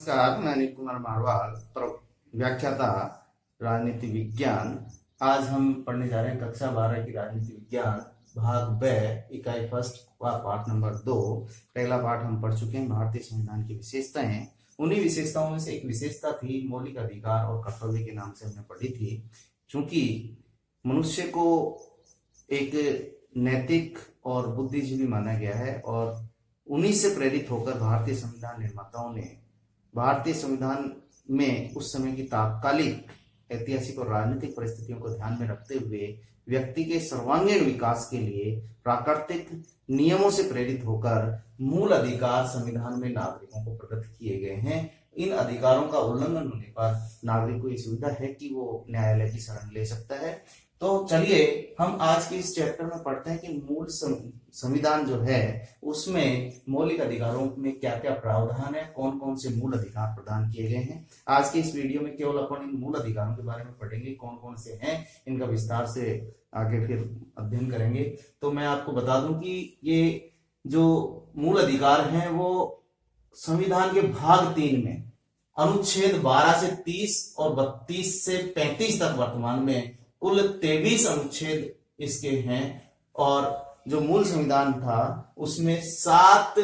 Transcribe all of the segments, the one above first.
नमस्कार, मैं अनिल कुमार मारवाल, व्याख्याता राजनीति विज्ञान। आज हम पढ़ने जा रहे हैं कक्षा 12 की राजनीति विज्ञान भाग ब, इकाई फर्स्ट व पाठ नंबर 2। पहला पाठ हम पढ़ चुके हैं, भारतीय संविधान की विशेषताएं। उन्हीं विशेषताओं में से एक विशेषता थी मौलिक अधिकार और कर्तव्य के नाम से हमने पढ़ी थी। चूंकि मनुष्य को एक नैतिक और बुद्धिजीवी माना गया है और उन्हीं से प्रेरित होकर भारतीय संविधान निर्माताओं ने भारतीय संविधान में उस समय की तात्कालिक ऐतिहासिक और राजनीतिक परिस्थितियों को ध्यान में रखते हुए व्यक्ति के सर्वांगीण विकास के लिए प्राकृतिक नियमों से प्रेरित होकर मूल अधिकार संविधान में नागरिकों को प्रदत्त किए गए हैं। इन अधिकारों का उल्लंघन होने पर नागरिक को यह सुविधा है कि वो न्यायालय की शरण ले सकता है। तो चलिए हम आज के इस चैप्टर में पढ़ते हैं कि मूल संविधान जो है उसमें मौलिक अधिकारों में क्या क्या प्रावधान है, कौन कौन से मूल अधिकार प्रदान किए गए हैं। आज के इस वीडियो में केवल अपन इन मूल अधिकारों के बारे में पढ़ेंगे, कौन कौन से हैं, इनका विस्तार से आगे फिर अध्ययन करेंगे। तो मैं आपको बता दूं कि ये जो मूल अधिकार हैं वो संविधान के भाग 3 में अनुच्छेद 12 से 30 और 32 से 35 तक वर्तमान में कुल 23 अनुच्छेद इसके हैं। और जो मूल संविधान था उसमें 7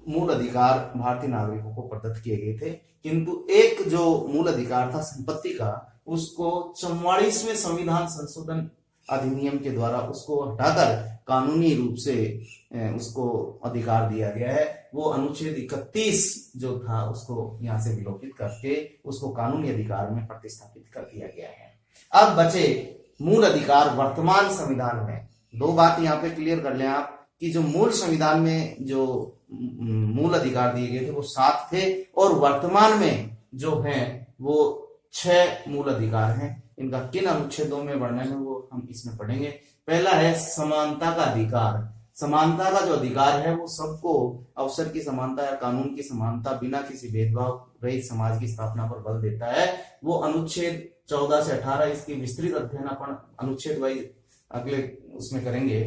मूल अधिकार भारतीय नागरिकों को प्रदत्त किए गए थे, किंतु एक जो मूल अधिकार था संपत्ति का, उसको 44वें संविधान संशोधन अधिनियम के द्वारा उसको हटाकर कानूनी रूप से उसको अधिकार दिया गया है। वो अनुच्छेद 31 जो था उसको यहाँ से विलोपित करके उसको कानूनी अधिकार में प्रतिस्थापित कर दिया गया है। अब बचे मूल अधिकार वर्तमान संविधान में। दो बात यहाँ पे क्लियर कर लें आप कि जो मूल संविधान में जो मूल अधिकार दिए गए थे वो 7 थे और वर्तमान में जो हैं वो 6 मूल अधिकार हैं। इनका किन अनुच्छेदों में वर्णन है वो हम इसमें पढ़ेंगे। पहला है समानता का अधिकार। समानता का जो अधिकार है वो सबको अवसर की समानता या कानून की समानता बिना किसी भेदभाव रहित समाज की स्थापना पर बल देता है। वो अनुच्छेद 14 से 18, इसकी विस्तृत अध्ययन अपन अनुच्छेद वाइज अगले उसमें करेंगे।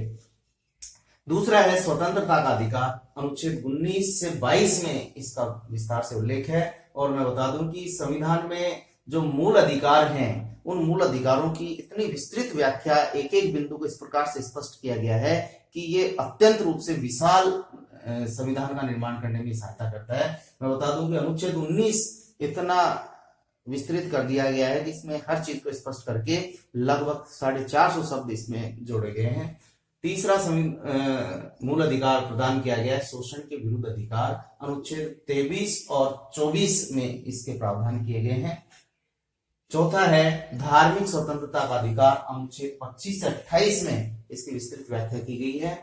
दूसरा है स्वतंत्रता का अधिकार। अनुच्छेद 19 से 22 में इसका विस्तार से उल्लेख है। और मैं बता दूं कि संविधान में जो मूल अधिकार हैं उन मूल अधिकारों की इतनी विस्तृत व्याख्या, एक एक बिंदु को इस प्रकार से स्पष्ट किया गया है कि ये अत्यंत रूप से विशाल संविधान का निर्माण करने में सहायता करता है। मैं बता दूं कि अनुच्छेद 19 इतना विस्तृत कर दिया गया है कि इसमें हर चीज को स्पष्ट करके लगभग 450 शब्द इसमें जोड़े गए हैं। तीसरा मूल अधिकार प्रदान किया गया है शोषण के विरुद्ध अधिकार। अनुच्छेद 23 और 24 में इसके प्रावधान किए गए हैं। चौथा है धार्मिक स्वतंत्रता का अधिकार। अनुच्छेद 25 से 28 में इसकी विस्तृत व्याख्या की गई है।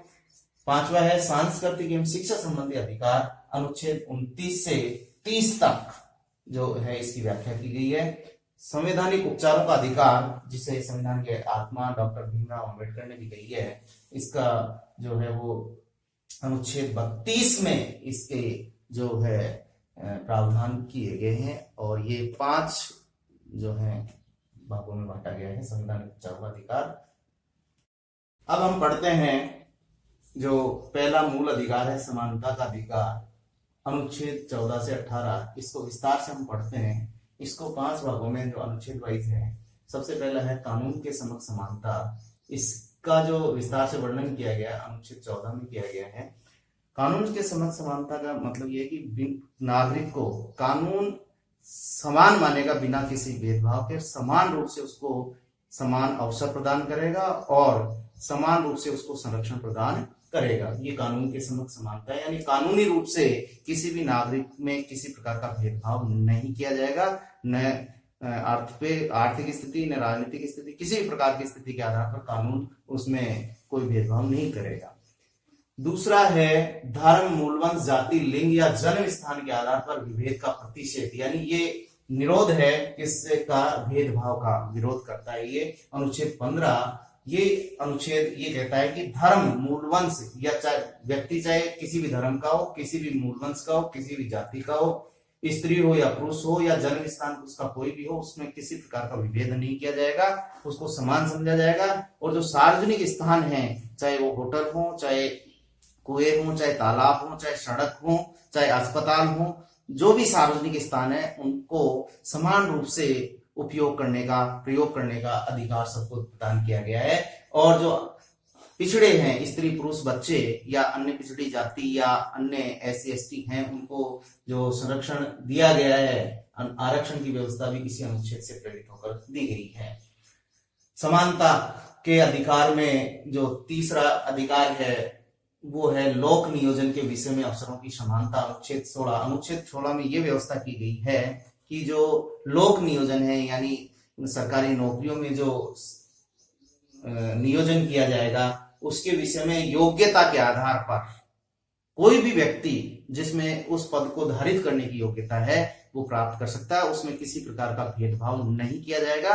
पांचवा है सांस्कृतिक एवं शिक्षा संबंधी अधिकार। अनुच्छेद 29 से 30 तक जो है इसकी व्याख्या की गई है। संवैधानिक उपचारों का अधिकार, जिसे संविधान के आत्मा डॉक्टर भीमराव अंबेडकर ने भी कही है, इसका जो है वो अनुच्छेद 32 में इसके जो है प्रावधान किए गए हैं। और ये 5 जो है भागों में बांटा गया है संवैधानिक उपचारों का अधिकार। अब हम पढ़ते हैं जो पहला मूल अधिकार है समानता का अधिकार। अनुच्छेद 14 से 18, इसको विस्तार से हम पढ़ते हैं। इसको 5 भागों में जो अनुच्छेद वाइज है। सबसे पहला है कानून के समक्ष समानता। इसका जो विस्तार से वर्णन किया गया अनुच्छेद 14 में किया गया है। कानून के समक्ष समानता का मतलब यह है कि नागरिक को कानून समान मानेगा, बिना किसी भेदभाव के समान रूप से उसको समान अवसर प्रदान करेगा और समान रूप से उसको संरक्षण प्रदान करेगा। ये कानून के समक्ष समानता है, यानी कानूनी रूप से किसी भी नागरिक में किसी प्रकार का भेदभाव नहीं किया जाएगा। न आर्थिक स्थिति, न राजनीतिक स्थिति, किसी भी प्रकार की स्थिति के आधार पर कानून उसमें कोई भेदभाव नहीं करेगा। दूसरा है धर्म, मूलवंश, जाति, लिंग या जन्म स्थान के आधार पर विभेद का प्रतिषेध, यानी ये निरोध है किससे का भेदभाव का विरोध करता है। ये अनुच्छेद 15 ये अनुच्छेद ये कहता है कि धर्म, मूलवंश या चाहे व्यक्ति चाहे किसी भी धर्म का हो, किसी भी मूलवंश का हो, किसी भी जाति का हो, स्त्री हो या पुरुष हो या जन्म स्थान उसका कोई भी हो, उसमें किसी प्रकार का विभेद नहीं किया जाएगा, उसको समान समझा जाएगा। और जो सार्वजनिक स्थान है, चाहे वो होटल हो, चाहे कुएं हो, चाहे तालाब हो, चाहे सड़क हो, चाहे अस्पताल हो, जो भी सार्वजनिक स्थान है उनको समान रूप से उपयोग करने का, प्रयोग करने का अधिकार सबको प्रदान किया गया है। और जो पिछड़े हैं, स्त्री पुरुष बच्चे या अन्य पिछड़ी जाति या अन्य SC ST हैं, उनको जो संरक्षण दिया गया है, आरक्षण की व्यवस्था भी इसी अनुच्छेद से प्रेरित होकर दी गई है। समानता के अधिकार में जो तीसरा अधिकार है वो है लोक नियोजन के विषय में अवसरों की समानता। अनुच्छेद 16 में ये व्यवस्था की गई है कि जो लोक नियोजन है, यानी सरकारी नौकरियों में जो नियोजन किया जाएगा उसके विषय में योग्यता के आधार पर कोई भी व्यक्ति जिसमें उस पद को धारित करने की योग्यता है वो प्राप्त कर सकता है। उसमें किसी प्रकार का भेदभाव नहीं किया जाएगा।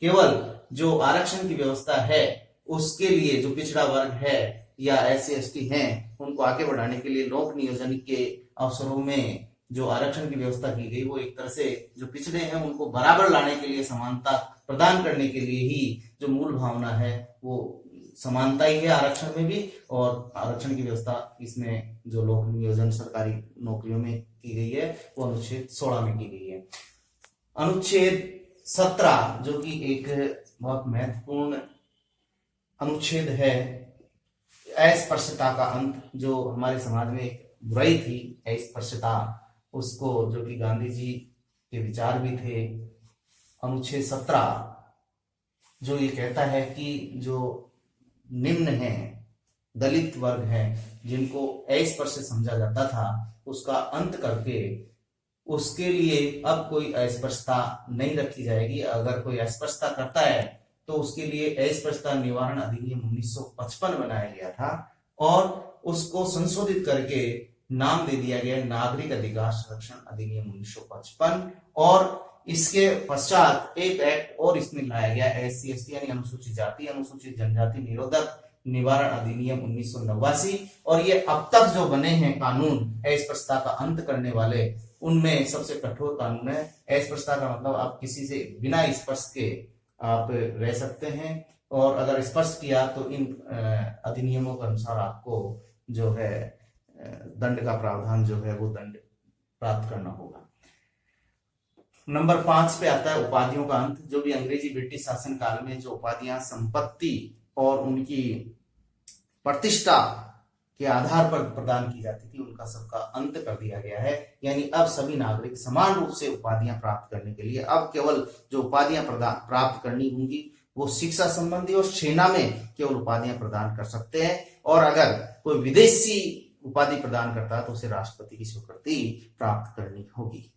केवल जो आरक्षण की व्यवस्था है उसके लिए जो पिछड़ा वर्ग है या SC ST हैं, उनको आगे बढ़ाने के लिए लोक नियोजन के अवसरों में जो आरक्षण की व्यवस्था की गई वो एक तरह से जो पिछड़े हैं उनको बराबर लाने के लिए, समानता प्रदान करने के लिए ही जो मूल भावना है वो समानता ही है आरक्षण में भी। और आरक्षण की व्यवस्था इसमें जो लोक नियोजन सरकारी नौकरियों में की गई है वो अनुच्छेद 16 में की गई है। अनुच्छेद 17 जो कि एक बहुत महत्वपूर्ण अनुच्छेद है, अस्पृश्यता का अंत, जो हमारे समाज में एक बुराई थी अस्पृश्यता, उसको जो कि गांधी जी के विचार भी थे। अनुच्छेद 17 जो ये कहता है कि जो निम्न है, दलित वर्ग है, जिनको अस्पृश्य समझा जाता था, उसका अंत करके उसके लिए अब कोई अस्पृश्यता नहीं रखी जाएगी। अगर कोई अस्पृश्यता करता है तो उसके लिए अस्पृश्यता निवारण अधिनियम 1955 बनाया गया था और उसको संशोधित करके नाम दे दिया गया नागरिक अधिकार संरक्षण अधिनियम 1955। और इसके पश्चात एक एक्ट और इसमें लाया गया SC ST यानी अनुसूचित जाति अनुसूचित जनजाति निरोधक निवारण अधिनियम 1989। और ये अब तक जो बने हैं कानून अस्पृश्यता का अंत करने वाले, उनमें सबसे कठोर कानून है। अस्पृश्यता का मतलब आप किसी से बिना स्पर्श के आप रह सकते हैं और अगर स्पर्श किया तो इन अधिनियमों के अनुसार आपको जो है दंड का प्रावधान जो है वो दंड प्राप्त करना होगा। नंबर 5 पे आता है उपाधियों का अंत। जो भी अंग्रेजी ब्रिटिश शासन काल में जो उपाधियां संपत्ति और उनकी प्रतिष्ठा के आधार पर प्रदान की जाती थी उनका सबका अंत कर दिया गया है। यानी अब सभी नागरिक समान रूप से उपाधियां प्राप्त करने के लिए अब केवल जो उपाधियां प्राप्त करनी होंगी वो शिक्षा संबंधी और सेना में केवल उपाधियां प्रदान कर सकते हैं। और अगर कोई विदेशी उपाधि प्रदान करता है तो उसे राष्ट्रपति की स्वीकृति प्राप्त करनी होगी।